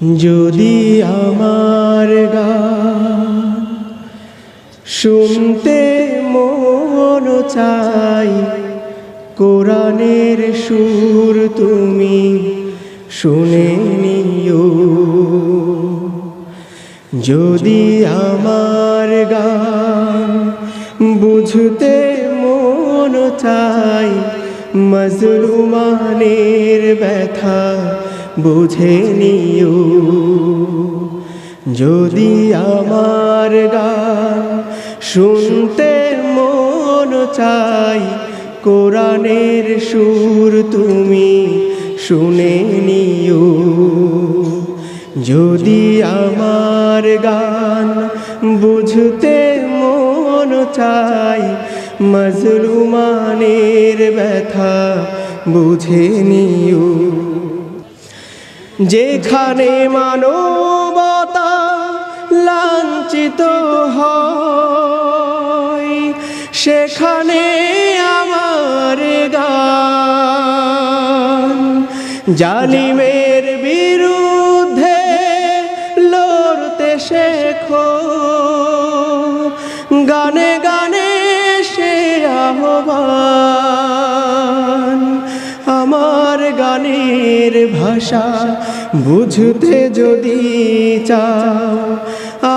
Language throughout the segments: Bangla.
যদি আমার গান শুনতে মন চাই, কোরআনের সুর তুমি শুনে নিও। যদি আমার গান বুঝতে মন চাই, মজলুমানের ব্যথা বুঝে নিও। যদি আমার গান শুনতে মন চাই, কোরআনের সুর তুমি শুনে নিও। যদি আমার গান বুঝতে মন চাই, মজলুমানের ব্যথা বুঝে নিও। যেখানে মানবতা লাঞ্ছিত হয়, সেখানে আমার গান জালিমের বিরুদ্ধে লড়তে শেখো। গানে গানে সে আহ্বান, আমার গানের ভাষা বুঝতে যদি চাও,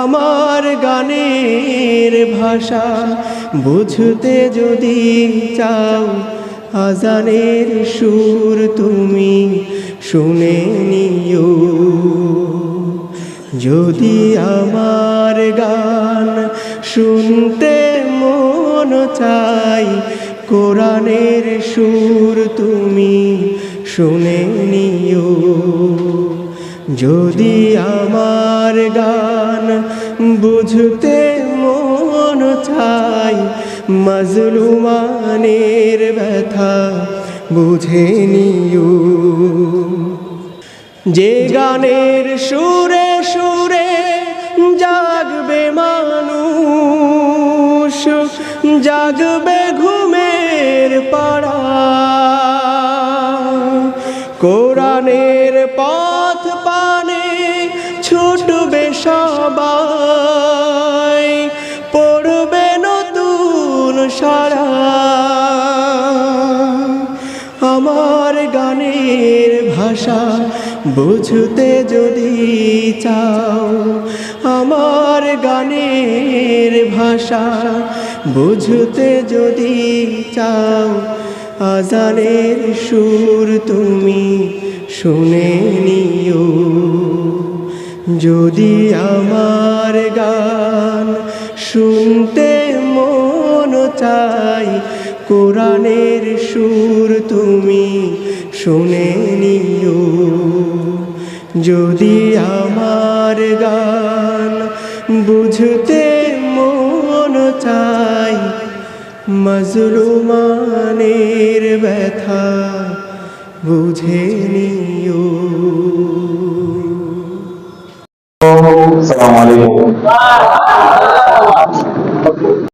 আমার গানের ভাষা বুঝতে যদি চাও, আজানের সুর তুমি শুনে নিও। যদি আমার গান শুনতে মন চাই, কোরআনের সুর তুমি শুনে নিও। যদি আমার গান বুঝতে মন চাই, মজলুমানের ব্যথা বুঝে নিও। যে গানের সুরে সুরে জাগবে মানুষ, জাগবে ঘুমের পাড়া, কোরআনের পথ পানে ছুটবে সবাই, পড়বে নতুন সারা। আমার গানের ভাষা বুঝতে যদি চাও, আমার গানের ভাষা বুঝতে যদি চাও, আজানের সুর তুমি শুনে নিও। যদি আমার গান শুনতে মন চাই, কোরআনের সুর তুমি শুনে নিও। যদি আমার গান বুঝতে মন চাই, মজলুমানের ব্যথা বুঝে নিও।